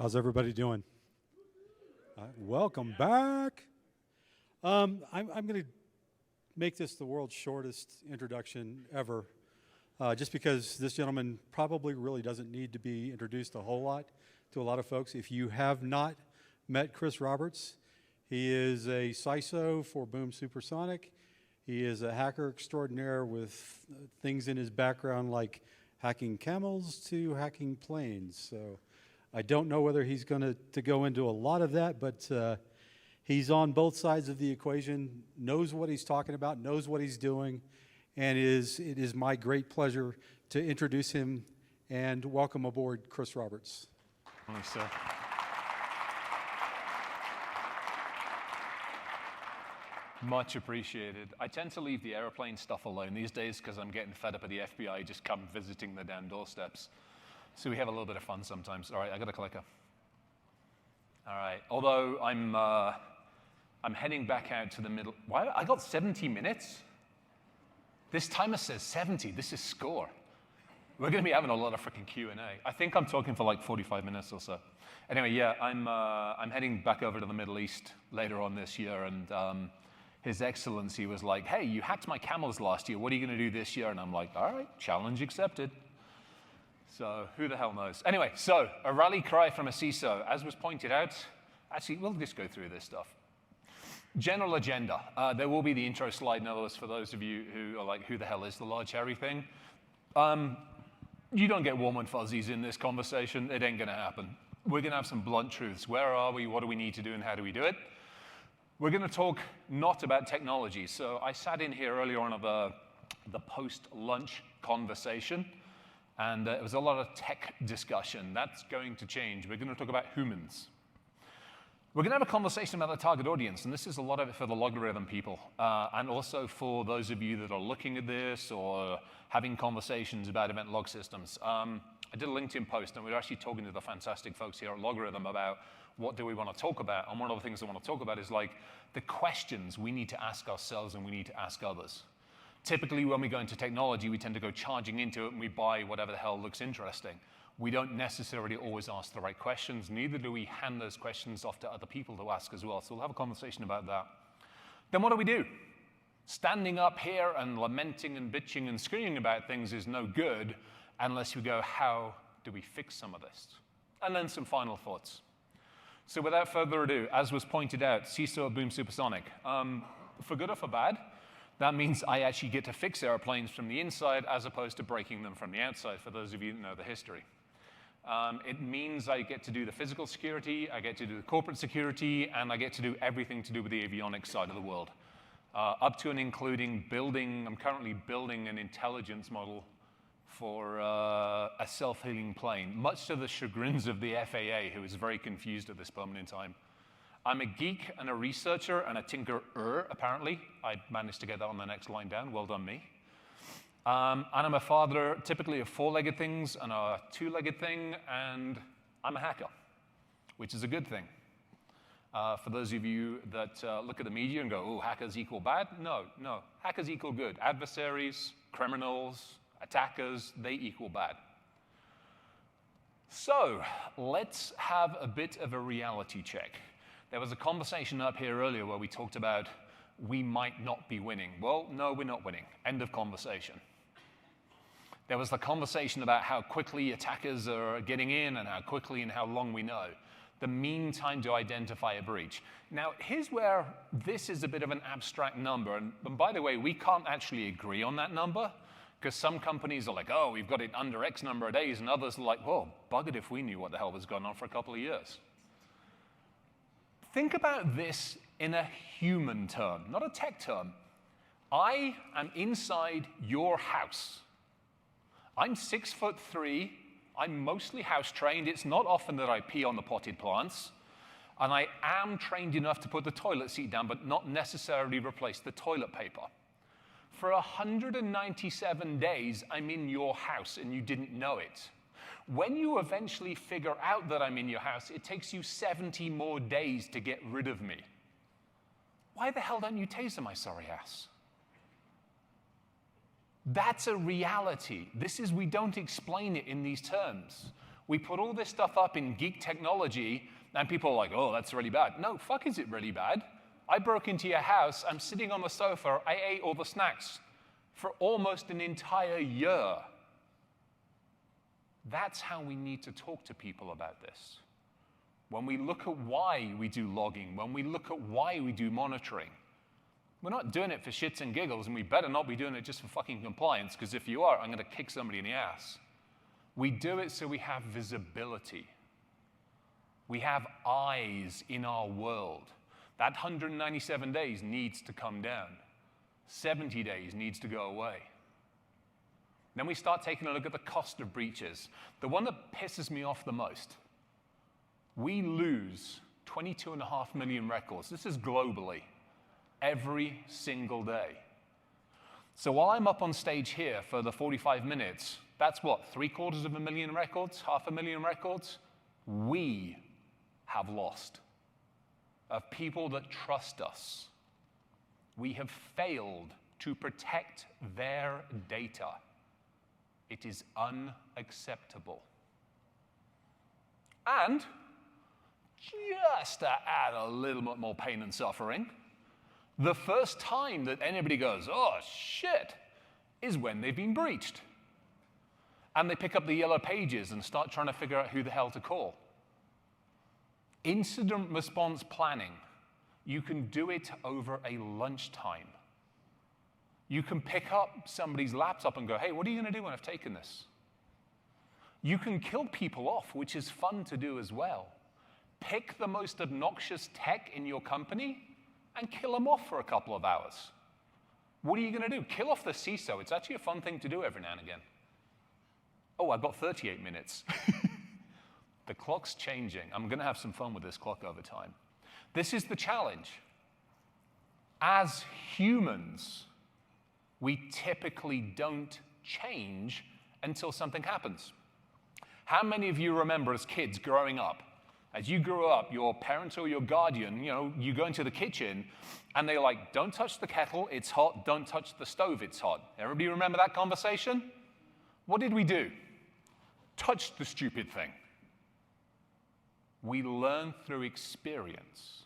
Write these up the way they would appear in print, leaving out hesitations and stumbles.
How's everybody doing? Welcome back. I'm going to make this the world's shortest introduction ever, just because this gentleman probably really doesn't need to be introduced a whole lot to a lot of folks. If you have not met Chris Roberts, he is a CISO for Boom Supersonic. He is a hacker extraordinaire with things in his background like hacking camels to hacking planes. So I don't know whether he's going to go into a lot of that, but he's on both sides of the equation, knows what he's talking about, knows what he's doing, and it is my great pleasure to introduce him and welcome aboard Chris Roberts. Thanks, sir. Much appreciated. I tend to leave the airplane stuff alone these days because I'm getting fed up of the FBI just come visiting the damn doorsteps. So we have a little bit of fun sometimes. All right, I got a clicker. All right, although I'm heading back out to the middle. Why? I got 70 minutes? This timer says 70. This is score. We're going to be having a lot of freaking Q&A. I think I'm talking for like 45 minutes or so. Anyway, yeah, I'm heading back over to the Middle East later on this year, and His Excellency was like, hey, you hacked my camels last year. What are you going to do this year? And I'm like, all right, challenge accepted. So who the hell knows? Anyway, so a rally cry from a CISO. As was pointed out, actually, we'll just go through this stuff. General agenda. There will be the intro slide notice for those of you who are like, who the hell is the large hairy thing? You don't get warm and fuzzies in this conversation. It ain't going to happen. We're going to have some blunt truths. Where are we? What do we need to do? And how do we do it? We're going to talk not about technology. So I sat in here earlier on of the post-lunch conversation, and it was a lot of tech discussion. That's going to change. We're going to talk about humans. We're going to have a conversation about the target audience, and this is a lot of it for the LogRhythm people, and also for those of you that are looking at this or having conversations about event log systems. I did a LinkedIn post, and we were actually talking to the fantastic folks here at LogRhythm about what do we want to talk about, and one of the things I want to talk about is like the questions we need to ask ourselves and we need to ask others. Typically, when we go into technology, we tend to go charging into it and we buy whatever the hell looks interesting. We don't necessarily always ask the right questions, neither do we hand those questions off to other people to ask as well. So we'll have a conversation about that. Then what do? Standing up here and lamenting and bitching and screaming about things is no good unless we go, how do we fix some of this? And then some final thoughts. So without further ado, as was pointed out, CISO of Boom Supersonic. For good or for bad, that means I actually get to fix airplanes from the inside as opposed to breaking them from the outside, for those of you who know the history. It means I get to do the physical security, I get to do the corporate security, and I get to do everything to do with the avionics side of the world. Up to and including I'm currently building an intelligence model for a self-healing plane, much to the chagrins of the FAA, who is very confused at this moment in time. I'm a geek and a researcher and a tinkerer, apparently. I managed to get that on the next line down. Well done, me. And I'm a father, typically of four-legged things and a two-legged thing, and I'm a hacker, which is a good thing. For those of you that look at the media and go, oh, hackers equal bad? No. Hackers equal good. Adversaries, criminals, attackers, they equal bad. So let's have a bit of a reality check. There was a conversation up here earlier where we talked about we might not be winning. Well, no, we're not winning. End of conversation. There was the conversation about how quickly attackers are getting in and how quickly and how long we know. The mean time to identify a breach. Now, here's where this is a bit of an abstract number. And by the way, we can't actually agree on that number, because some companies are like, oh, we've got it under X number of days, and others are like, well, buggered if we knew what the hell was going on for a couple of years. Think about this in a human term, not a tech term. I am inside your house. I'm 6'3". I'm mostly house trained. It's not often that I pee on the potted plants. And I am trained enough to put the toilet seat down, but not necessarily replace the toilet paper. For 197 days, I'm in your house, and you didn't know it. When you eventually figure out that I'm in your house, it takes you 70 more days to get rid of me. Why the hell don't you taser my sorry ass? That's a reality. We don't explain it in these terms. We put all this stuff up in geek technology, and people are like, oh, that's really bad. No, fuck is it really bad? I broke into your house, I'm sitting on the sofa, I ate all the snacks for almost an entire year. That's how we need to talk to people about this. When we look at why we do logging, when we look at why we do monitoring, we're not doing it for shits and giggles, and we better not be doing it just for fucking compliance, because if you are, I'm going to kick somebody in the ass. We do it so we have visibility. We have eyes in our world. That 197 days needs to come down. 70 days needs to go away. Then we start taking a look at the cost of breaches. The one that pisses me off the most. We lose 22.5 million records. This is globally. Every single day. So while I'm up on stage here for the 45 minutes, that's what, 750,000 records, 500,000 records? We have lost of people that trust us. We have failed to protect their data. It is unacceptable. And just to add a little bit more pain and suffering, the first time that anybody goes, oh, shit, is when they've been breached. And they pick up the yellow pages and start trying to figure out who the hell to call. Incident response planning, you can do it over a lunchtime. You can pick up somebody's laptop and go, hey, what are you going to do when I've taken this? You can kill people off, which is fun to do as well. Pick the most obnoxious tech in your company and kill them off for a couple of hours. What are you going to do? Kill off the CISO. It's actually a fun thing to do every now and again. Oh, I've got 38 minutes. The clock's changing. I'm going to have some fun with this clock over time. This is the challenge. As humans, we typically don't change until something happens. How many of you remember as kids growing up? As you grew up, your parents or your guardian, you go into the kitchen and they're like, don't touch the kettle, it's hot, don't touch the stove, it's hot. Everybody remember that conversation? What did we do? Touch the stupid thing. We learn through experience.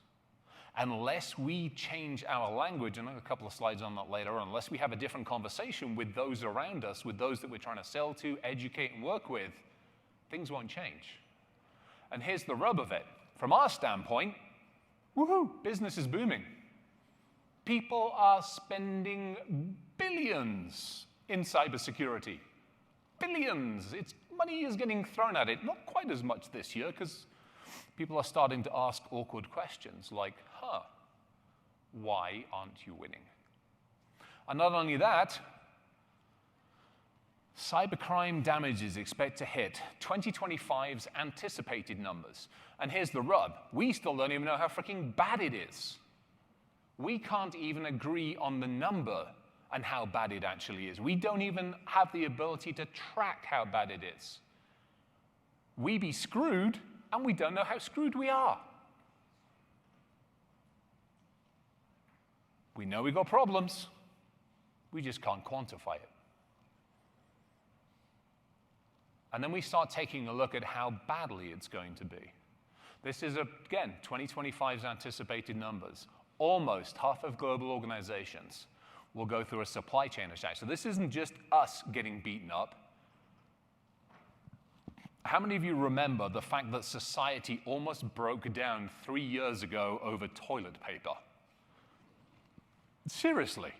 Unless we change our language, and I have a couple of slides on that later, unless we have a different conversation with those around us, with those that we're trying to sell to, educate, and work with, things won't change. And here's the rub of it. From our standpoint, woohoo, business is booming. People are spending billions in cybersecurity. Billions. Money is getting thrown at it. Not quite as much this year, because people are starting to ask awkward questions like, why aren't you winning? And not only that, cybercrime damages expect to hit 2025's anticipated numbers. And here's the rub. We still don't even know how freaking bad it is. We can't even agree on the number and how bad it actually is. We don't even have the ability to track how bad it is. We be screwed, and we don't know how screwed we are. We know we've got problems. We just can't quantify it. And then we start taking a look at how badly it's going to be. This is, again, 2025's anticipated numbers. Almost half of global organizations will go through a supply chain attack. So this isn't just us getting beaten up. How many of you remember the fact that society almost broke down 3 years ago over toilet paper? Seriously.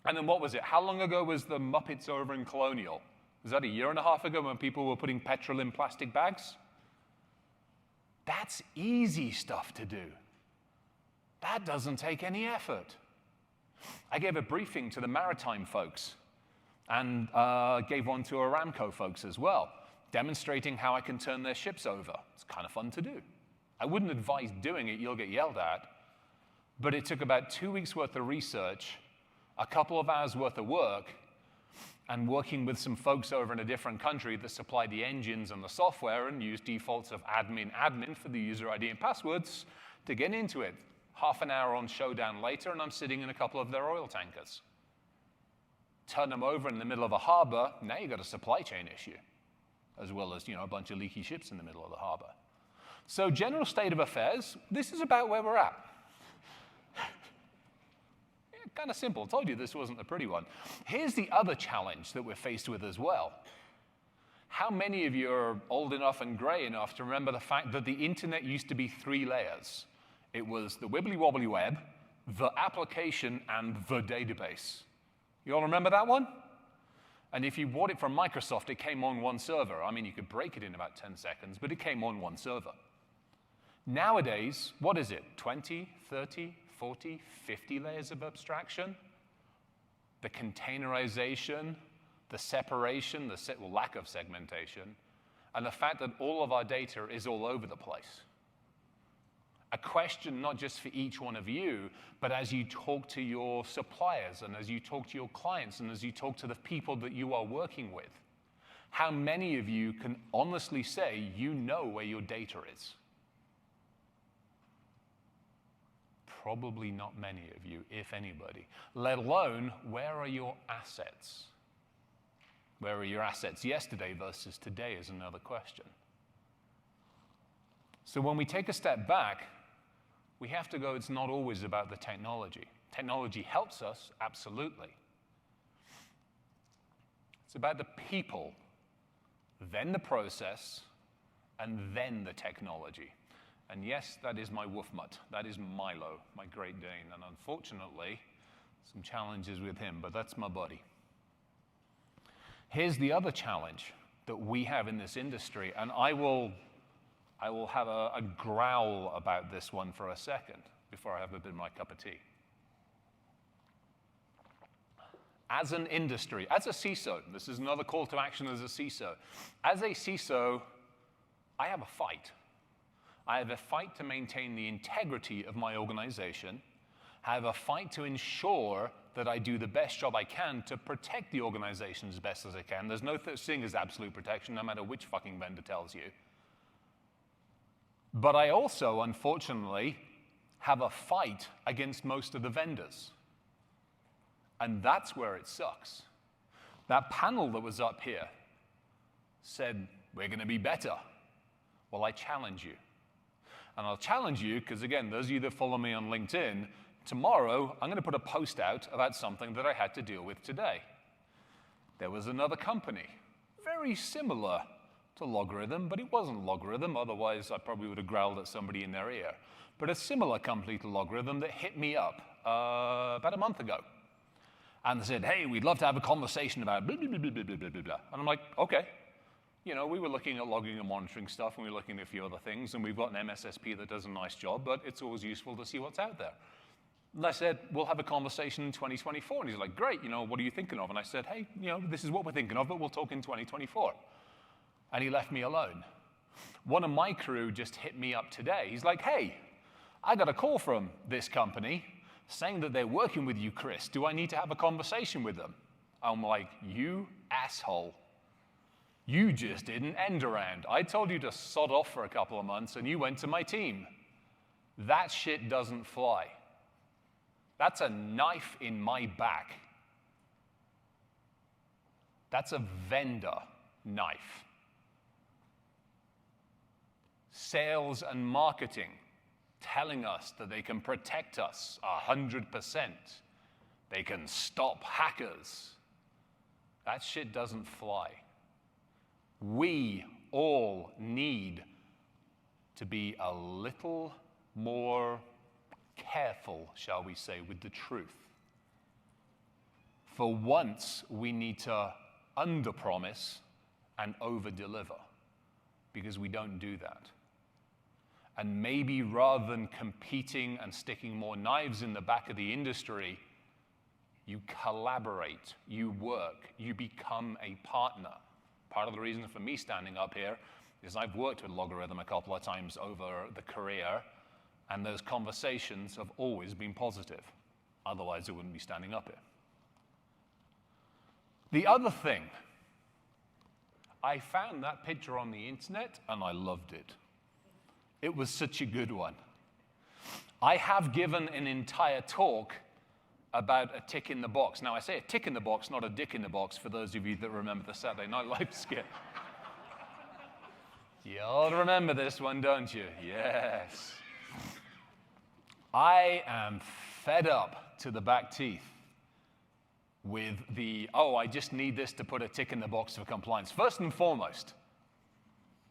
And then what was it? How long ago was the Muppets over in Colonial? Was that a year and a half ago when people were putting petrol in plastic bags? That's easy stuff to do. That doesn't take any effort. I gave a briefing to the maritime folks and gave one to Aramco folks as well, demonstrating how I can turn their ships over. It's kind of fun to do. I wouldn't advise doing it, you'll get yelled at. But it took about 2 weeks worth of research, a couple of hours worth of work, and working with some folks over in a different country that supply the engines and the software and use defaults of admin for the user ID and passwords to get into it. Half an hour on showdown later, and I'm sitting in a couple of their oil tankers. Turn them over in the middle of a harbor, now you've got a supply chain issue. as well as a bunch of leaky ships in the middle of the harbor. So general state of affairs, this is about where we're at. Kind of simple. I told you this wasn't a pretty one. Here's the other challenge that we're faced with as well. How many of you are old enough and gray enough to remember the fact that the internet used to be 3 layers? It was the wibbly-wobbly web, the application, and the database. You all remember that one? And if you bought it from Microsoft, it came on one server. I mean, you could break it in about 10 seconds, but it came on one server. Nowadays, what is it? 20, 30, 40, 50 layers of abstraction? The containerization, the separation, the lack of segmentation, and the fact that all of our data is all over the place. A question not just for each one of you, but as you talk to your suppliers and as you talk to your clients and as you talk to the people that you are working with. How many of you can honestly say you know where your data is? Probably not many of you, if anybody. Let alone, where are your assets? Where are your assets yesterday versus today is another question. So when we take a step back, we have to go, it's not always about the technology. Technology helps us, absolutely. It's about the people, then the process, and then the technology. And yes, that is my wolf mutt. That is Milo, my Great Dane. And unfortunately, some challenges with him, but that's my buddy. Here's the other challenge that we have in this industry, and I will have a growl about this one for a second before I have a bit of my cup of tea. As an industry, as a CISO, this is another call to action as a CISO. As a CISO, I have a fight. I have a fight to maintain the integrity of my organization. I have a fight to ensure that I do the best job I can to protect the organization as best as I can. There's no such thing as absolute protection, no matter which fucking vendor tells you. But I also, unfortunately, have a fight against most of the vendors. And that's where it sucks. That panel that was up here said, we're going to be better. Well, I challenge you. And I'll challenge you, because again, those of you that follow me on LinkedIn, tomorrow I'm going to put a post out about something that I had to deal with today. There was another company, very similar to LogRhythm, but it wasn't LogRhythm, otherwise I probably would have growled at somebody in their ear. But a similar company to LogRhythm that hit me up about a month ago. And they said, hey, we'd love to have a conversation about blah, blah, blah, blah, blah, blah, blah, blah. And I'm like, okay. You know, we were looking at logging and monitoring stuff, and we were looking at a few other things, and we've got an MSSP that does a nice job, but it's always useful to see what's out there. And I said, we'll have a conversation in 2024. And he's like, great, what are you thinking of? And I said, hey, this is what we're thinking of, but we'll talk in 2024. And he left me alone. One of my crew just hit me up today. He's like, hey, I got a call from this company saying that they're working with you, Chris. Do I need to have a conversation with them? I'm like, you asshole. You just did an end around. I told you to sod off for a couple of months, and you went to my team. That shit doesn't fly. That's a knife in my back. That's a vendor knife. Sales and marketing telling us that they can protect us 100%. They can stop hackers. That shit doesn't fly. We all need to be a little more careful, shall we say, with the truth. For once, we need to underpromise and overdeliver, because we don't do that. And maybe rather than competing and sticking more knives in the back of the industry, you collaborate, you work, you become a partner. Part of the reason for me standing up here is I've worked with LogRhythm a couple of times over the career, and those conversations have always been positive. Otherwise, I wouldn't be standing up here. The other thing, I found that picture on the internet, and I loved it. It was such a good one. I have given an entire talk about a tick in the box. Now, I say a tick in the box, not a dick in the box, for those of you that remember the Saturday Night Live skit. You'll remember this one, don't you? Yes. I am fed up to the back teeth with the, oh, I just need this to put a tick in the box for compliance. First and foremost,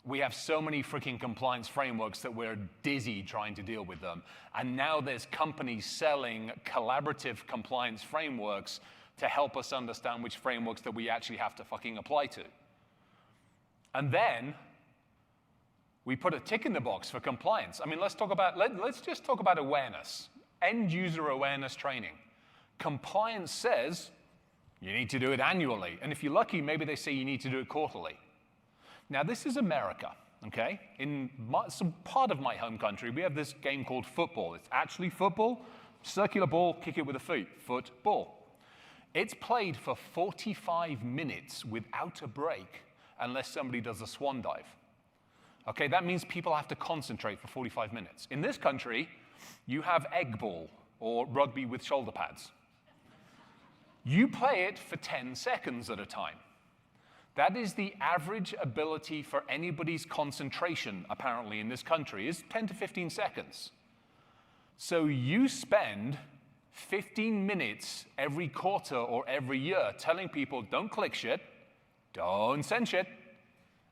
we have so many freaking compliance frameworks that we're dizzy trying to deal with them. And now there's companies selling collaborative compliance frameworks to help us understand which frameworks that we actually have to fucking apply to. And then we put a tick in the box for compliance. I mean, let's just talk about awareness, end user awareness training. Compliance says you need to do it annually. And if you're lucky, maybe they say you need to do it quarterly. Now, this is America, okay? In some part of my home country, we have this game called football. It's actually football, circular ball, kick it with the feet, football. It's played for 45 minutes without a break unless somebody does a swan dive. Okay, that means people have to concentrate for 45 minutes. In this country, you have egg ball or rugby with shoulder pads. You play it for 10 seconds at a time. That is the average ability for anybody's concentration, apparently, in this country, is 10 to 15 seconds. So you spend 15 minutes every quarter or every year telling people, don't click shit, don't send shit.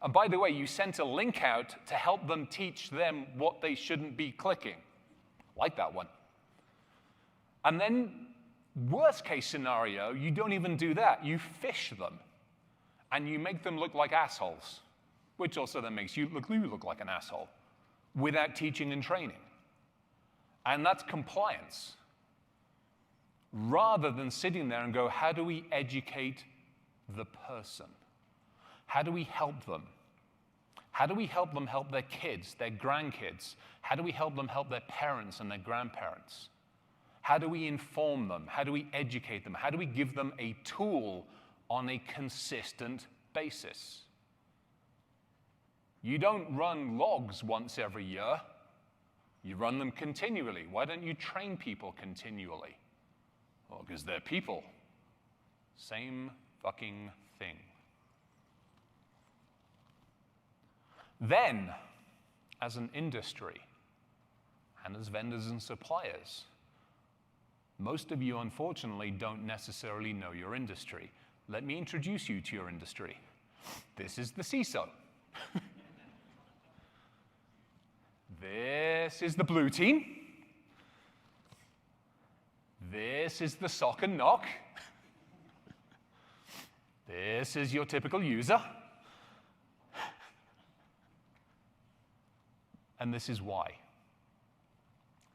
And by the way, you sent a link out to help them teach them what they shouldn't be clicking. Like that one. And then, worst case scenario, you don't even do that. You fish them. And you make them look like assholes, which also then makes you look like an asshole, without teaching and training. And that's compliance. Rather than sitting there and go, how do we educate the person? How do we help them? How do we help them help their kids, their grandkids? How do we help them help their parents and their grandparents? How do we inform them? How do we educate them? How do we give them a tool on a consistent basis? You don't run logs once every year. You run them continually. Why don't you train people continually? Well, because they're people. Same fucking thing. Then, as an industry, and as vendors and suppliers, most of you, unfortunately, don't necessarily know your industry. Let me introduce you to your industry. This is the CISO. This is the blue team. This is the sock and knock. This is your typical user. And this is why.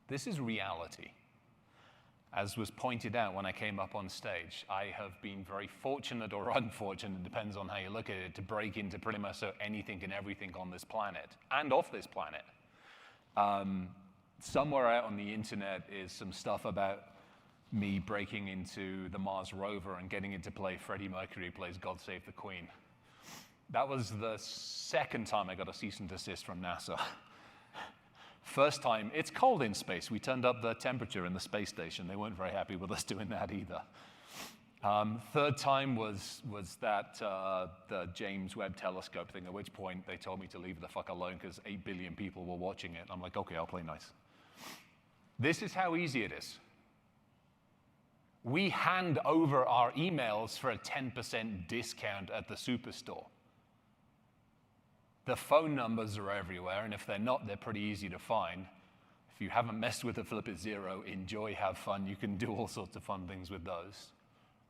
This is reality. As was pointed out when I came up on stage, I have been very fortunate or unfortunate, depends on how you look at it, to break into pretty much anything and everything on this planet and off this planet. Somewhere out on the internet is some stuff about me breaking into the Mars rover and getting into play Freddie Mercury plays God Save the Queen. That was the second time I got a cease and desist from NASA. First time, it's cold in space. We turned up the temperature in the space station. They weren't very happy with us doing that either. Third time was that the James Webb Telescope thing, at which point they told me to leave the fuck alone because 8 billion people were watching it. I'm like, okay, I'll play nice. This is how easy it is. We hand over our emails for a 10% discount at the superstore. The phone numbers are everywhere, and if they're not, they're pretty easy to find. If you haven't messed with the Flip It Zero, enjoy, have fun. You can do all sorts of fun things with those.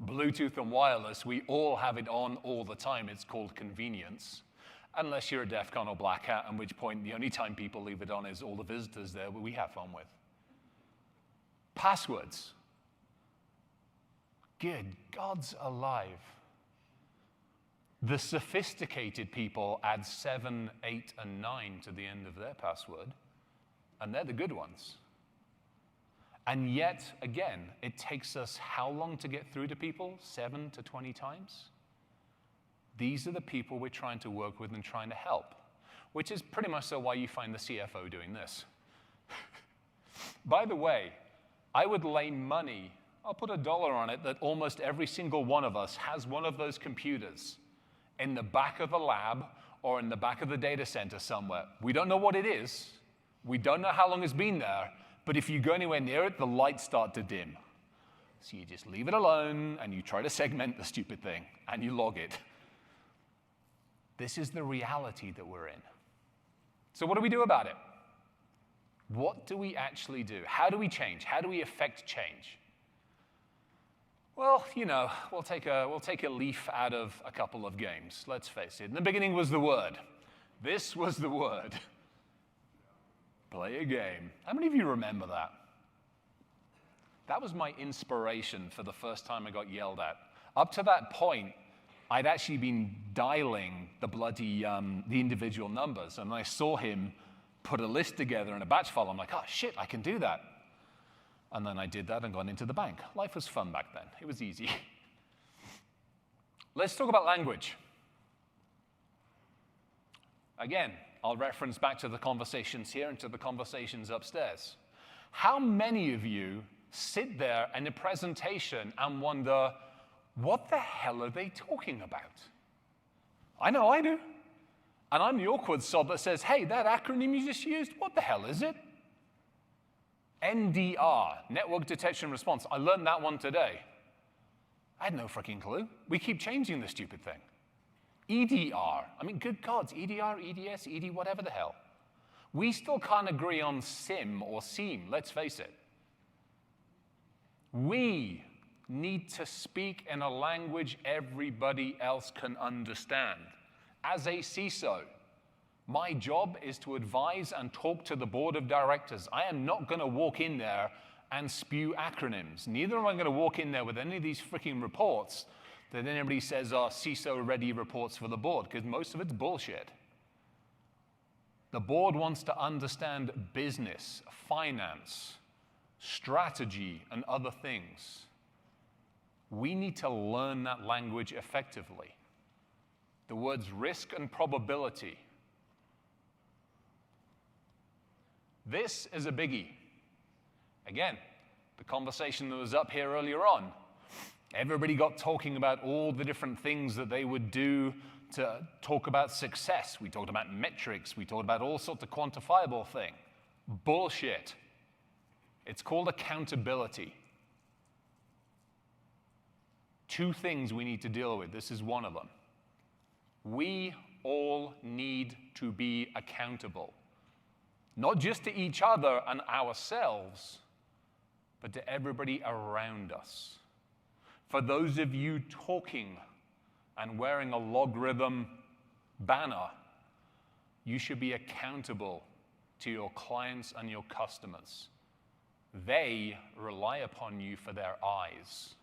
Bluetooth and wireless, we all have it on all the time. It's called convenience, unless you're a DEF CON or Black Hat, at which point the only time people leave it on is all the visitors there we have fun with. Passwords. Good God's alive. The sophisticated people add 7, 8, and 9 to the end of their password, and they're the good ones. And yet, again, it takes us how long to get through to people? 7 to 20 times? These are the people we're trying to work with and trying to help, which is pretty much so why you find the CFO doing this. By the way, I would lay money, I'll put $1 on it, that almost every single one of us has one of those computers in the back of the lab or in the back of the data center somewhere. We don't know what it is. We don't know how long it's been there. But if you go anywhere near it, the lights start to dim. So you just leave it alone, and you try to segment the stupid thing, and you log it. This is the reality that we're in. So what do we do about it? What do we actually do? How do we change? How do we affect change? Well, you know, we'll take a leaf out of a couple of games. Let's face it. In the beginning was the word. This was the word. Play a game. How many of you remember that? That was my inspiration for the first time I got yelled at. Up to that point, I'd actually been dialing the individual numbers, and I saw him put a list together in a batch file. I'm like, oh shit, I can do that. And then I did that and got into the bank. Life was fun back then. It was easy. Let's talk about language. Again, I'll reference back to the conversations here and to the conversations upstairs. How many of you sit there in a presentation and wonder, what the hell are they talking about? I know I do. And I'm the awkward sob that says, hey, that acronym you just used, what the hell is it? NDR, Network Detection Response. I learned that one today. I had no freaking clue. We keep changing the stupid thing. EDR. I mean, good gods, EDR, EDS, ED, whatever the hell. We still can't agree on SIM or SIEM, let's face it. We need to speak in a language everybody else can understand. As a CISO, my job is to advise and talk to the board of directors. I am not going to walk in there and spew acronyms. Neither am I going to walk in there with any of these freaking reports that anybody says are CISO-ready reports for the board, because most of it's bullshit. The board wants to understand business, finance, strategy, and other things. We need to learn that language effectively. The words risk and probability. This is a biggie. Again, the conversation that was up here earlier on. Everybody got talking about all the different things that they would do to talk about success. We talked about metrics. We talked about all sorts of quantifiable things. Bullshit. It's called accountability. Two things we need to deal with. This is one of them. We all need to be accountable. Not just to each other and ourselves, but to everybody around us. For those of you talking and wearing a LogRhythm banner, you should be accountable to your clients and your customers. They rely upon you for their eyes.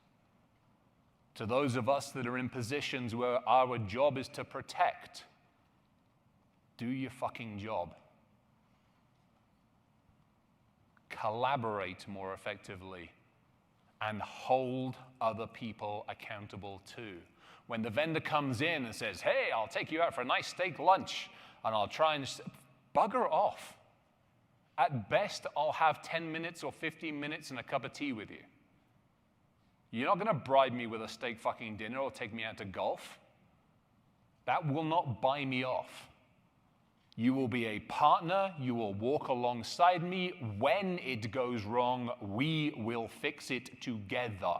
To those of us that are in positions where our job is to protect, do your fucking job. Collaborate more effectively and hold other people accountable too. When the vendor comes in and says, hey, I'll take you out for a nice steak lunch, and I'll try and bugger off. At best, I'll have 10 minutes or 15 minutes and a cup of tea with you. You're not going to bribe me with a steak fucking dinner or take me out to golf. That will not buy me off. You will be a partner. You will walk alongside me. When it goes wrong, we will fix it together.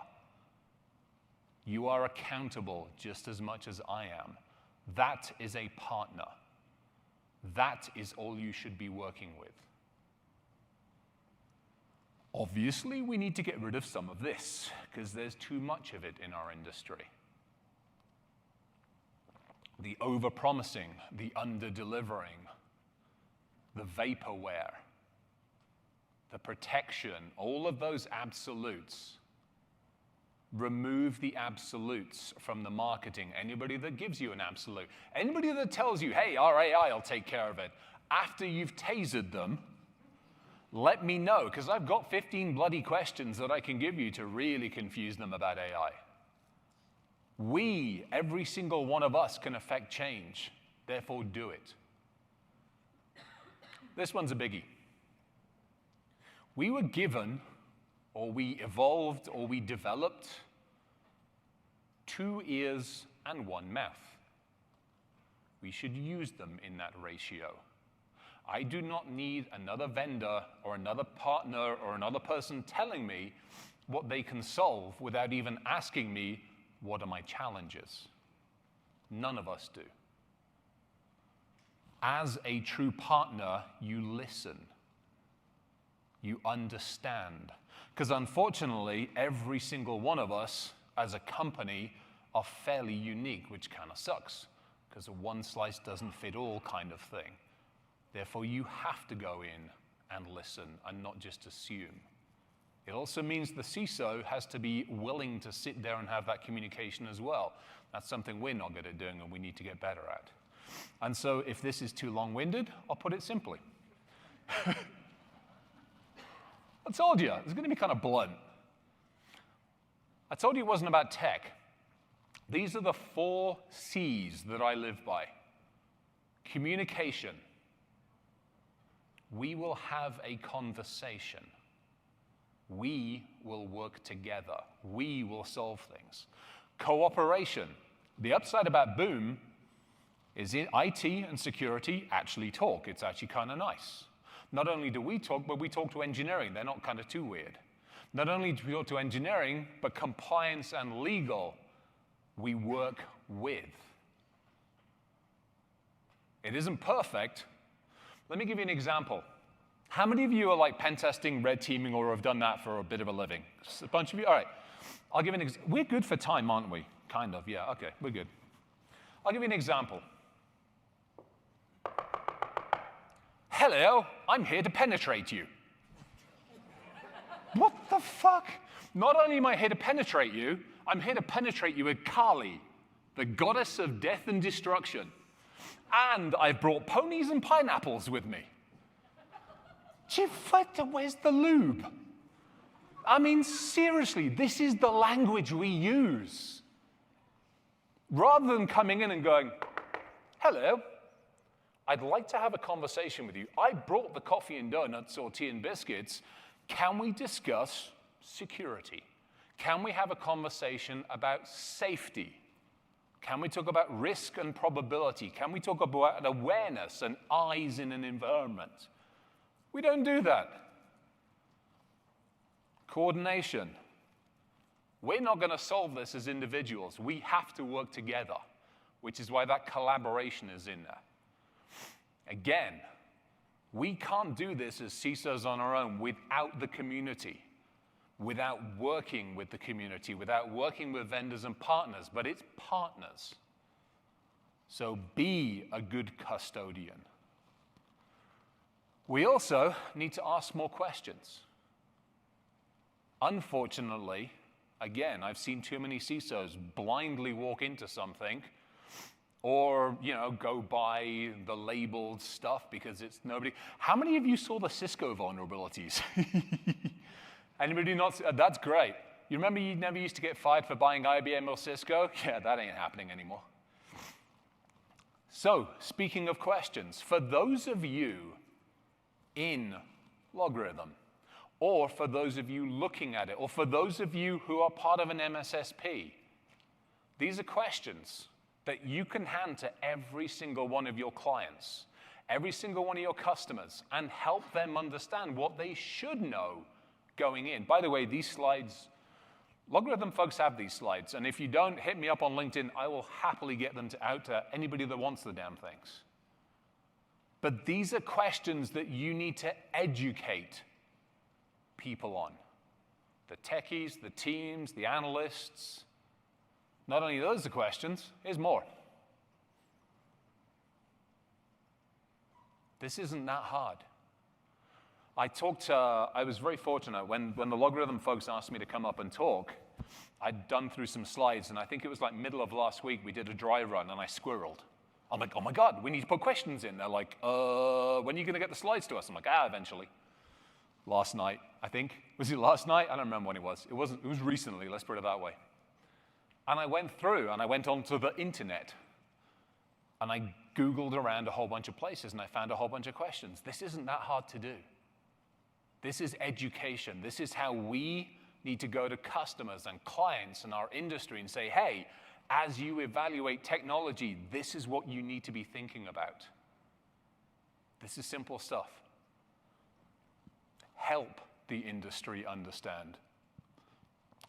You are accountable just as much as I am. That is a partner. That is all you should be working with. Obviously, we need to get rid of some of this, because there's too much of it in our industry. The over-promising, the under-delivering, the vaporware, the protection, all of those absolutes. Remove the absolutes from the marketing. Anybody that gives you an absolute, anybody that tells you, hey, our AI will take care of it, after you've tasered them, let me know, because I've got 15 bloody questions that I can give you to really confuse them about AI. We, every single one of us, can affect change. Therefore, do it. This one's a biggie. We were given, or we evolved, or we developed 2 ears and 1 mouth. We should use them in that ratio. I do not need another vendor or another partner or another person telling me what they can solve without even asking me, what are my challenges? None of us do. As a true partner, you listen. You understand. Because unfortunately, every single one of us as a company are fairly unique, which kind of sucks, because a one slice doesn't fit all kind of thing. Therefore, you have to go in and listen and not just assume. It also means the CISO has to be willing to sit there and have that communication as well. That's something we're not good at doing and we need to get better at. And so if this is too long-winded, I'll put it simply. I told you, it's going to be kind of blunt. I told you it wasn't about tech. These are the 4 C's that I live by. Communication. We will have a conversation. We will work together. We will solve things. Cooperation. The upside about Boom is IT and security actually talk. It's actually kind of nice. Not only do we talk, but we talk to engineering. They're not kind of too weird. Not only do we talk to engineering, but compliance and legal, we work with. It isn't perfect. Let me give you an example. How many of you are like pen testing, red teaming, or have done that for a bit of a living? Just a bunch of you? All right. I'll give you an example. We're good for time, aren't we? Kind of, yeah. Okay, we're good. I'll give you an example. Hello, I'm here to penetrate you. What the fuck? Not only am I here to penetrate you, I'm here to penetrate you with Kali, the goddess of death and destruction. And I've brought ponies and pineapples with me. Where's the lube? I mean, seriously, this is the language we use. Rather than coming in and going, hello, I'd like to have a conversation with you. I brought the coffee and donuts or tea and biscuits. Can we discuss security? Can we have a conversation about safety? Can we talk about risk and probability? Can we talk about awareness and eyes in an environment? We don't do that. Coordination. We're not going to solve this as individuals. We have to work together, which is why that collaboration is in there. Again, we can't do this as CISOs on our own without the community, without working with the community, without working with vendors and partners, but it's partners. So be a good custodian. We also need to ask more questions. Unfortunately, again, I've seen too many CISOs blindly walk into something or, go by the labeled stuff because it's nobody. How many of you saw the Cisco vulnerabilities? Anybody not? That's great. You remember you never used to get fired for buying IBM or Cisco? Yeah, that ain't happening anymore. So, speaking of questions, for those of you in LogRhythm, or for those of you looking at it, or for those of you who are part of an MSSP, these are questions that you can hand to every single one of your clients, every single one of your customers, and help them understand what they should know going in. By the way, these slides, LogRhythm folks have these slides, and if you don't, hit me up on LinkedIn. I will happily get them out to anybody that wants the damn things. But these are questions that you need to educate people on. The techies, the teams, the analysts. Not only those are questions, here's more. This isn't that hard. I was very fortunate when the LogRhythm folks asked me to come up and talk. I'd done through some slides, and I think it was like middle of last week, we did a dry run, and I squirreled. I'm like, oh my God, we need to put questions in. They're like, when are you going to get the slides to us? I'm like, eventually. Last night, I think. Was it last night? I don't remember when it was. It was recently, let's put it that way. And I went through, and I went onto the internet, and I Googled around a whole bunch of places, and I found a whole bunch of questions. This isn't that hard to do. This is education. This is how we need to go to customers and clients in our industry and say, hey, as you evaluate technology, this is what you need to be thinking about. This is simple stuff. Help the industry understand.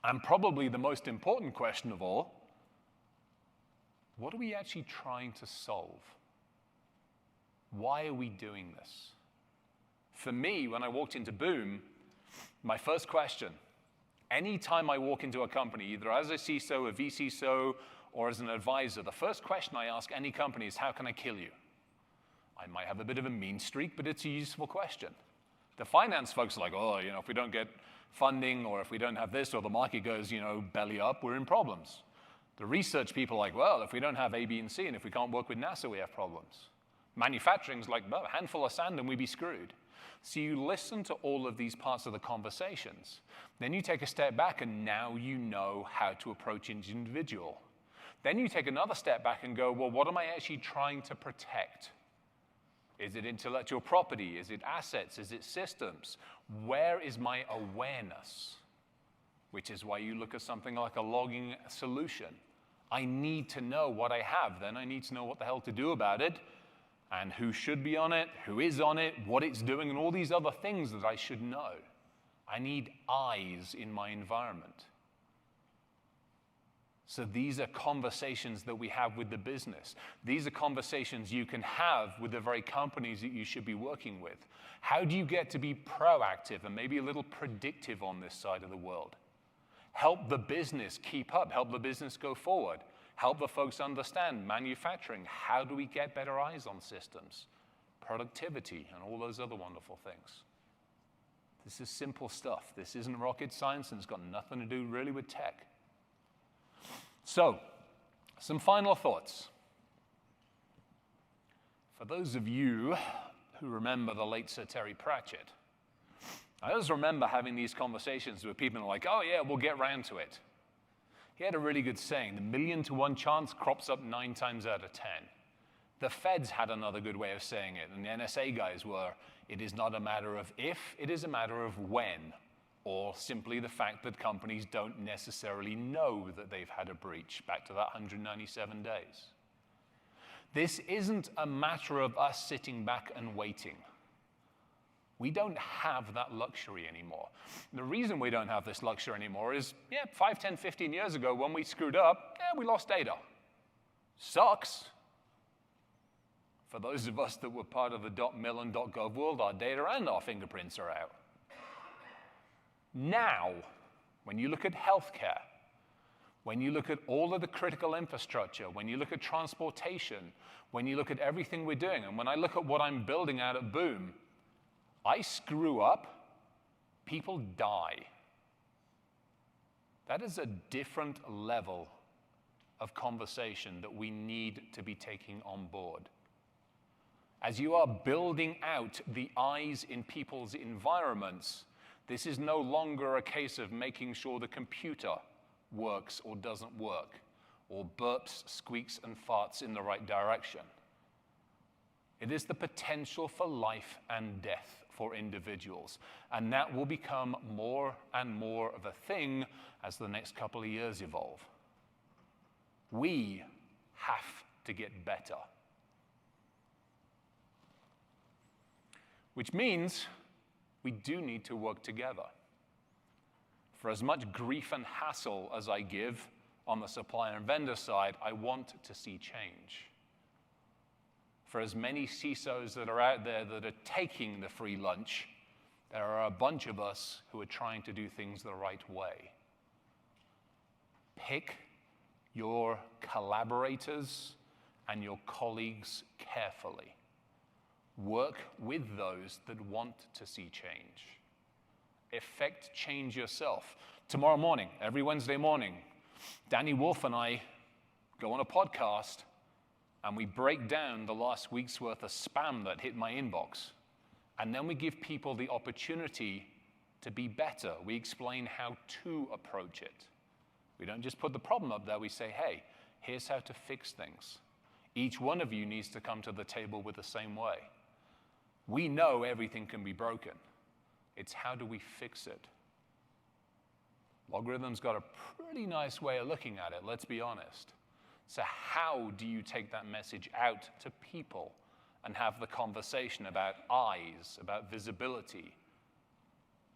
And probably the most important question of all, what are we actually trying to solve? Why are we doing this? For me, when I walked into Boom, my first question, anytime I walk into a company, either as a CISO, a vCISO, or as an advisor, the first question I ask any company is, how can I kill you? I might have a bit of a mean streak, but it's a useful question. The finance folks are like, oh, if we don't get funding, or if we don't have this, or the market goes, belly up, we're in problems. The research people are like, well, if we don't have A, B, and C, and if we can't work with NASA, we have problems. Manufacturing's like, well, a handful of sand and we'd be screwed. So you listen to all of these parts of the conversations. Then you take a step back, and now you know how to approach each individual. Then you take another step back and go, well, what am I actually trying to protect? Is it intellectual property? Is it assets? Is it systems? Where is my awareness? Which is why you look at something like a logging solution. I need to know what I have. Then I need to know what the hell to do about it, and who should be on it, who is on it, what it's doing, and all these other things that I should know. I need eyes in my environment. So these are conversations that we have with the business. These are conversations you can have with the very companies that you should be working with. How do you get to be proactive and maybe a little predictive on this side of the world? Help the business keep up, help the business go forward, help the folks understand manufacturing. How do we get better eyes on systems, productivity, and all those other wonderful things? This is simple stuff. This isn't rocket science, and it's got nothing to do really with tech. So, some final thoughts. For those of you who remember the late Sir Terry Pratchett, I always remember having these conversations with people who are like, oh yeah, we'll get round to it. He had a really good saying, the 1,000,000 to 1 chance crops up 9 times out of 10. The feds had another good way of saying it, and the NSA guys were, it is not a matter of if, it is a matter of when. Or simply the fact that companies don't necessarily know that they've had a breach, back to that 197 days. This isn't a matter of us sitting back and waiting. We don't have that luxury anymore. The reason we don't have this luxury anymore is, 5, 10, 15 years ago when we screwed up, we lost data. Sucks. For those of us that were part of the .mil and .gov world, our data and our fingerprints are out. Now, when you look at healthcare, when you look at all of the critical infrastructure, when you look at transportation, when you look at everything we're doing, and when I look at what I'm building out at Boom, I screw up, people die. That is a different level of conversation that we need to be taking on board. As you are building out the eyes in people's environments, this is no longer a case of making sure the computer works or doesn't work, or burps, squeaks, and farts in the right direction. It is the potential for life and death for individuals, and that will become more and more of a thing as the next couple of years evolve. We have to get better. Which means we do need to work together. For as much grief and hassle as I give on the supplier and vendor side, I want to see change. For as many CISOs that are out there that are taking the free lunch, there are a bunch of us who are trying to do things the right way. Pick your collaborators and your colleagues carefully. Work with those that want to see change. Effect change yourself. Tomorrow morning, every Wednesday morning, Danny Wolf and I go on a podcast and we break down the last week's worth of spam that hit my inbox. And then we give people the opportunity to be better. We explain how to approach it. We don't just put the problem up there. We say, hey, here's how to fix things. Each one of you needs to come to the table with the same way. We know everything can be broken. It's how do we fix it? LogRhythm's got a pretty nice way of looking at it, let's be honest. So how do you take that message out to people and have the conversation about eyes, about visibility?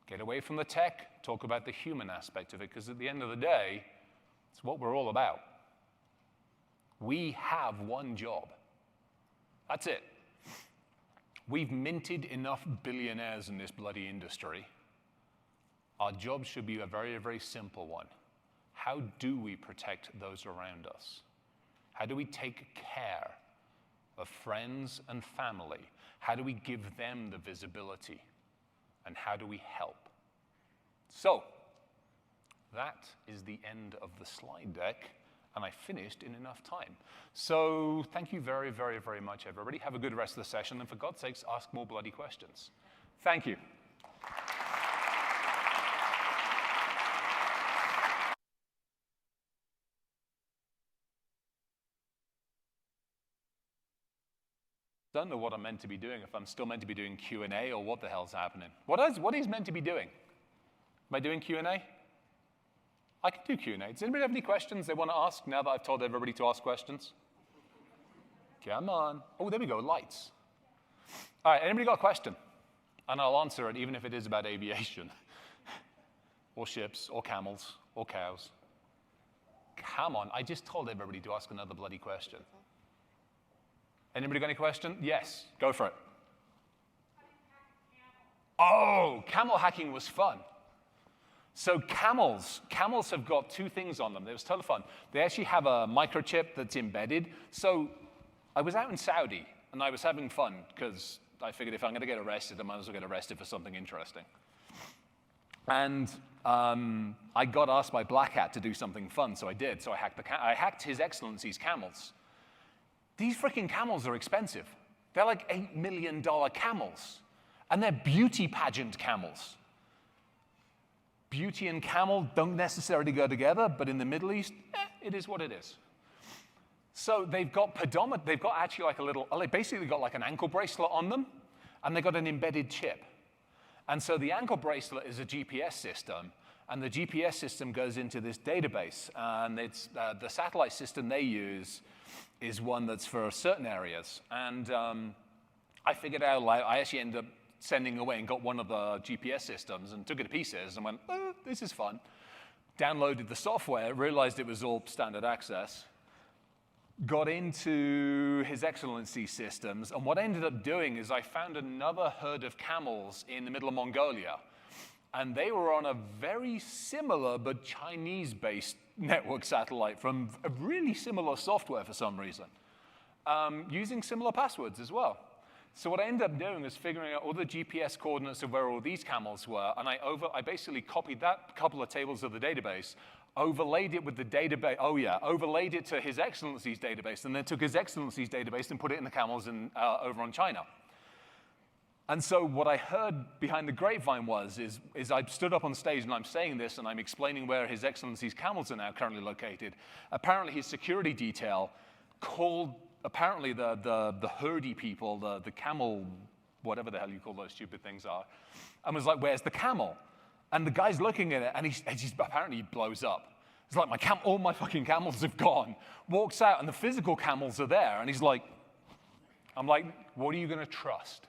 Get away from the tech, talk about the human aspect of it, because at the end of the day, it's what we're all about. We have one job. That's it. We've minted enough billionaires in this bloody industry. Our job should be a very, very simple one. How do we protect those around us? How do we take care of friends and family? How do we give them the visibility? And how do we help? So, that is the end of the slide deck, and I finished in enough time. So, thank you very, very, very much, everybody. Have a good rest of the session, and for God's sakes, ask more bloody questions. Thank you. Don't know what I'm meant to be doing, if I'm still meant to be doing Q&A or what the hell's happening. What is meant to be doing? Am I doing Q&A? I can do Q&A. Does anybody have any questions they want to ask now that I've told everybody to ask questions? Come on. Oh, there we go, lights. All right, anybody got a question? And I'll answer it even if it is about aviation. Or ships, or camels, or cows. Come on, I just told everybody to ask another bloody question. Anybody got any question? Yes, go for it. Oh, camel hacking was fun. So camels have got two things on them. It was total fun. They actually have a microchip that's embedded. So I was out in Saudi, and I was having fun, because I figured if I'm going to get arrested, I might as well get arrested for something interesting. And I got asked by Black Hat to do something fun, so I did. So I hacked His Excellency's camels. These freaking camels are expensive. They're like $8 million camels. And they're beauty pageant camels. Beauty and camel don't necessarily go together, but in the Middle East, it is what it is. So they've got actually like a little, they basically got like an ankle bracelet on them, and they've got an embedded chip. And so the ankle bracelet is a GPS system, and the GPS system goes into this database, and it's the satellite system they use is one that's for certain areas. And I figured out, I actually ended up sending away and got one of the GPS systems and took it to pieces and went, oh, this is fun. Downloaded the software, realized it was all standard access, got into His Excellency systems, and what I ended up doing is I found another herd of camels in the middle of Mongolia. And they were on a very similar but Chinese-based network satellite from a really similar software for some reason, using similar passwords as well. So what I ended up doing is figuring out all the GPS coordinates of where all these camels were, and I basically copied that couple of tables of the database, overlaid it with the database, overlaid it to His Excellency's database, and then took His Excellency's database and put it in the camels over on China. And so what I heard behind the grapevine is I stood up on stage and I'm saying this and I'm explaining where His Excellency's camels are now currently located. Apparently his security detail called apparently the herdy people, the camel, whatever the hell you call those stupid things are, and was like, where's the camel? And the guy's looking at it and he's apparently he blows up. It's like all my fucking camels have gone. Walks out and the physical camels are there and he's like, I'm like, what are you going to trust?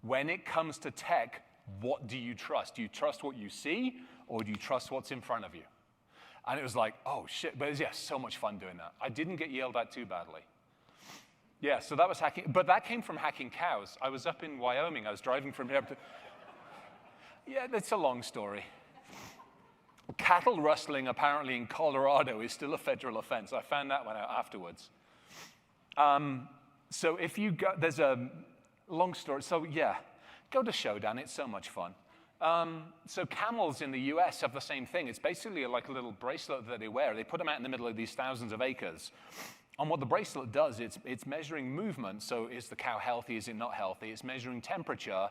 When it comes to tech, what do you trust? Do you trust what you see, or do you trust what's in front of you? And it was like, oh, shit. But it was, yeah, so much fun doing that. I didn't get yelled at too badly. Yeah, so that was hacking. But that came from hacking cows. I was up in Wyoming. I was driving from here to... Yeah, that's a long story. Cattle rustling, apparently, in Colorado is still a federal offense. I found that one out afterwards. So if you go... There's a... Long story. So yeah, go to Showdown. It's so much fun. So camels in the US have the same thing. It's basically like a little bracelet that they wear. They put them out in the middle of these thousands of acres. And what the bracelet does, it's measuring movement. So is the cow healthy? Is it not healthy? It's measuring temperature.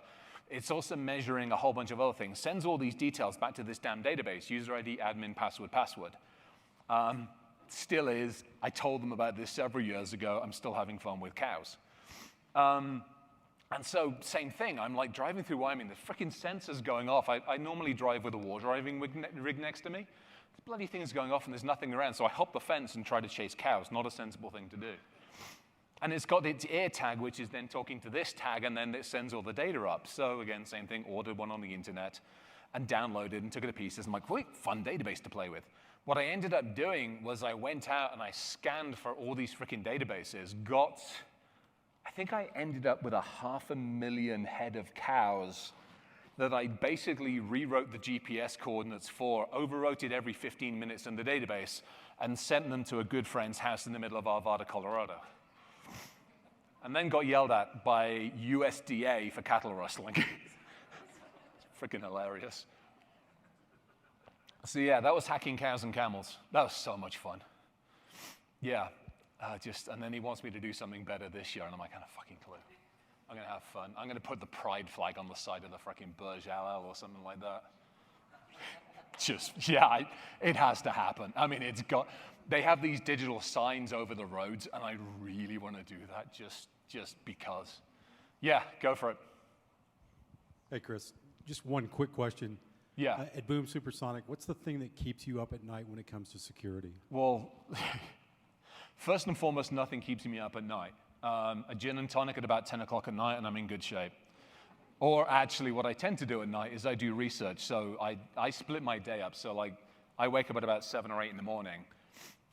It's also measuring a whole bunch of other things. Sends all these details back to this damn database. User ID, admin, password. Still is. I told them about this several years ago. I'm still having fun with cows. And so, same thing. I'm like driving through Wyoming. The freaking sensor's going off. I normally drive with a war driving rig next to me. bloody thing's going off and there's nothing around. So I hop the fence and try to chase cows. Not a sensible thing to do. And it's got its ear tag, which is then talking to this tag, and then it sends all the data up. So again, same thing, ordered one on the internet and downloaded and took it to pieces. I'm like, wait, fun database to play with. What I ended up doing was I went out and I scanned for all these freaking databases, I think I ended up with 500,000 head of cows that I basically rewrote the GPS coordinates for, overwrote it every 15 minutes in the database, and sent them to a good friend's house in the middle of Arvada, Colorado. And then got yelled at by USDA for cattle rustling. Freaking hilarious. So yeah, that was hacking cows and camels. That was so much fun. Yeah, and then he wants me to do something better this year, and I'm like, kind of fucking clue. I'm gonna have fun. I'm gonna put the pride flag on the side of the freaking Burj Al Al or something like that. It has to happen. I mean, they have these digital signs over the roads, and I really want to do that just because. Yeah, go for it. Hey, Chris, just one quick question. Yeah. At Boom Supersonic, what's the thing that keeps you up at night when it comes to security? Well, first and foremost, nothing keeps me up at night. A gin and tonic at about 10 o'clock at night, and I'm in good shape. Or actually, what I tend to do at night is I do research. So I split my day up. So like, I wake up at about 7 or 8 in the morning.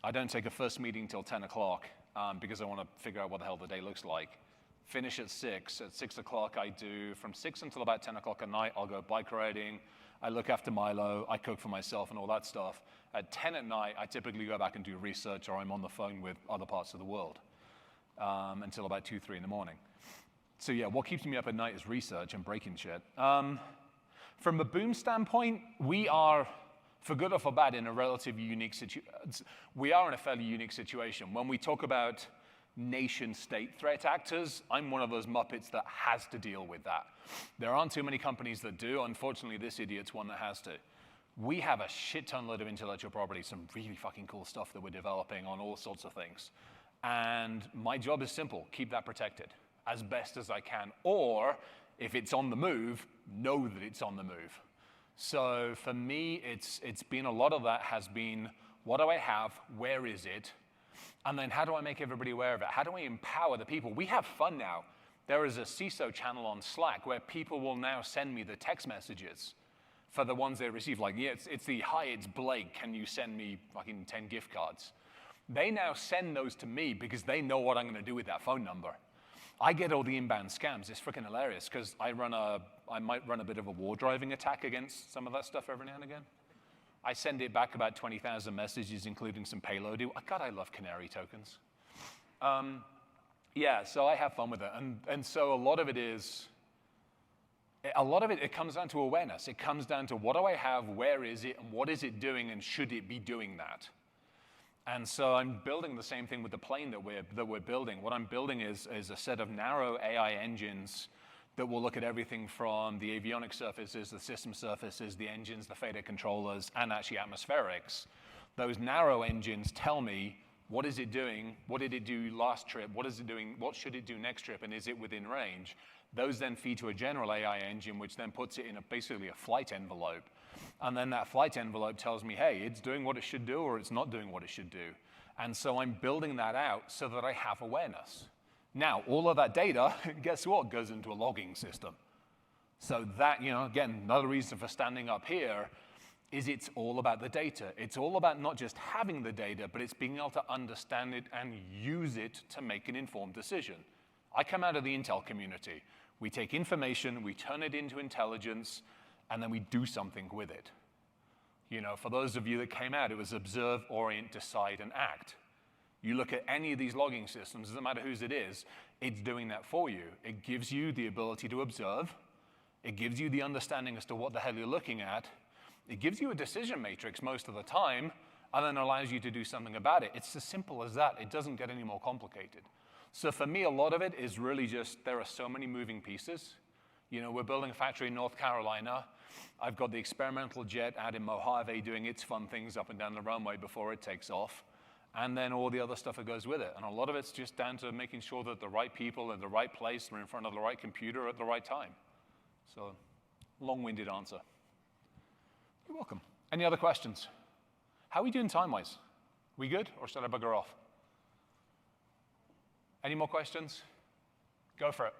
I don't take a first meeting till 10 o'clock because I want to figure out what the hell the day looks like. Finish at 6. At 6 o'clock, I do from 6 until about 10 o'clock at night. I'll go bike riding. I look after Milo. I cook for myself and all that stuff. At 10 at night, I typically go back and do research, or I'm on the phone with other parts of the world until about 2, 3 in the morning. So yeah, what keeps me up at night is research and breaking shit. From a Boom standpoint, we are, for good or for bad, in a relatively unique situation. We are in a fairly unique situation. When we talk about nation-state threat actors, I'm one of those Muppets that has to deal with that. There aren't too many companies that do. Unfortunately, this idiot's one that has to. We have a shit ton load of intellectual property, some really fucking cool stuff that we're developing on all sorts of things. And my job is simple: keep that protected as best as I can. Or, if it's on the move, know that it's on the move. So for me, it's been a lot of that has been, what do I have? Where is it? And then how do I make everybody aware of it? How do I empower the people? We have fun now. There is a CISO channel on Slack where people will now send me the text messages for the ones they receive. Like, yeah, it's the, hi, it's Blake, can you send me fucking 10 gift cards? They now send those to me because they know what I'm gonna do with that phone number. I get all the inbound scams. It's freaking hilarious because I might run a bit of a war driving attack against some of that stuff every now and again. I send it back about 20,000 messages, including some payload. God, I love canary tokens. Yeah, so I have fun with it. And so a lot of it comes down to awareness. It comes down to, what do I have, where is it, and what is it doing, and should it be doing that? And so I'm building the same thing with the plane that we're building. What I'm building is a set of narrow AI engines that will look at everything from the avionics surfaces, the system surfaces, the engines, the fader controllers, and actually atmospherics. Those narrow engines tell me, what is it doing? What did it do last trip? What is it doing? What should it do next trip? And is it within range? Those then feed to a general AI engine, which then puts it in basically a flight envelope. And then that flight envelope tells me, hey, it's doing what it should do, or it's not doing what it should do. And so I'm building that out so that I have awareness. Now, all of that data, guess what, goes into a logging system. So that, again, another reason for standing up here is it's all about the data. It's all about not just having the data, but it's being able to understand it and use it to make an informed decision. I come out of the Intel community. We take information, we turn it into intelligence, and then we do something with it. For those of you that came out, it was observe, orient, decide, and act. You look at any of these logging systems, doesn't matter whose it is, it's doing that for you. It gives you the ability to observe. It gives you the understanding as to what the hell you're looking at. It gives you a decision matrix most of the time, and then allows you to do something about it. It's as simple as that. It doesn't get any more complicated. So for me, a lot of it is really just, there are so many moving pieces. We're building a factory in North Carolina. I've got the experimental jet out in Mojave doing its fun things up and down the runway before it takes off. And then all the other stuff that goes with it. And a lot of it's just down to making sure that the right people in the right place are in front of the right computer at the right time. So, long-winded answer. You're welcome. Any other questions? How are we doing time-wise? We good, or should I bugger off? Any more questions? Go for it.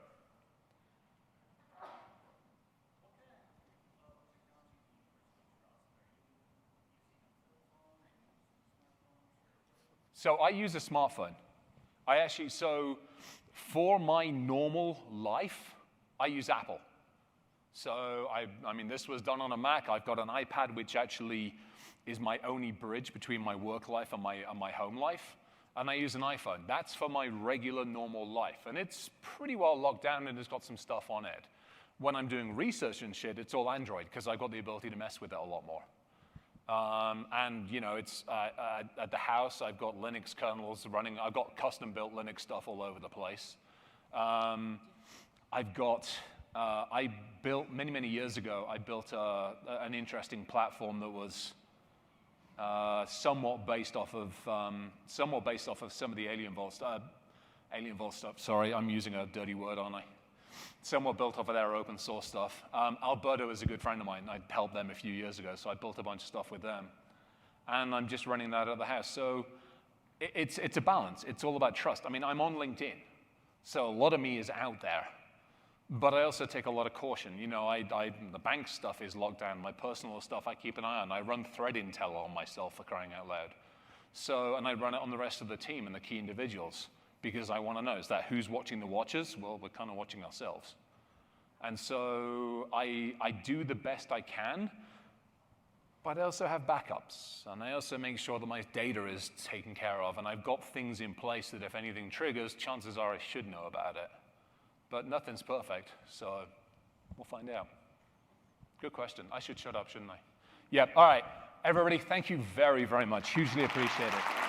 So I use a smartphone. So for my normal life, I use Apple. So I mean, this was done on a Mac. I've got an iPad, which actually is my only bridge between my work life and my home life. And I use an iPhone. That's for my regular, normal life. And it's pretty well locked down, and it's got some stuff on it. When I'm doing research and shit, it's all Android, because I've got the ability to mess with it a lot more. And it's at the house, I've got Linux kernels running. I've got custom-built Linux stuff all over the place. I built, many years ago, I built an interesting platform that was somewhat based off of some of the Alien Vault stuff. Sorry, I'm using a dirty word, aren't I? Somewhat built off of their open source stuff. Alberto is a good friend of mine. I helped them a few years ago, so I built a bunch of stuff with them. And I'm just running that at the house. So it's a balance. It's all about trust. I mean, I'm on LinkedIn, so a lot of me is out there. But I also take a lot of caution. The bank stuff is locked down. My personal stuff I keep an eye on. I run threat intel on myself, for crying out loud. And I run it on the rest of the team and the key individuals, because I want to know, is that who's watching the watchers? Well, we're kind of watching ourselves. And so I do the best I can, but I also have backups. And I also make sure that my data is taken care of. And I've got things in place that if anything triggers, chances are I should know about it. But nothing's perfect, so we'll find out. Good question. I should shut up, shouldn't I? Yep, all right. Everybody, thank you very, very much. Hugely appreciate it.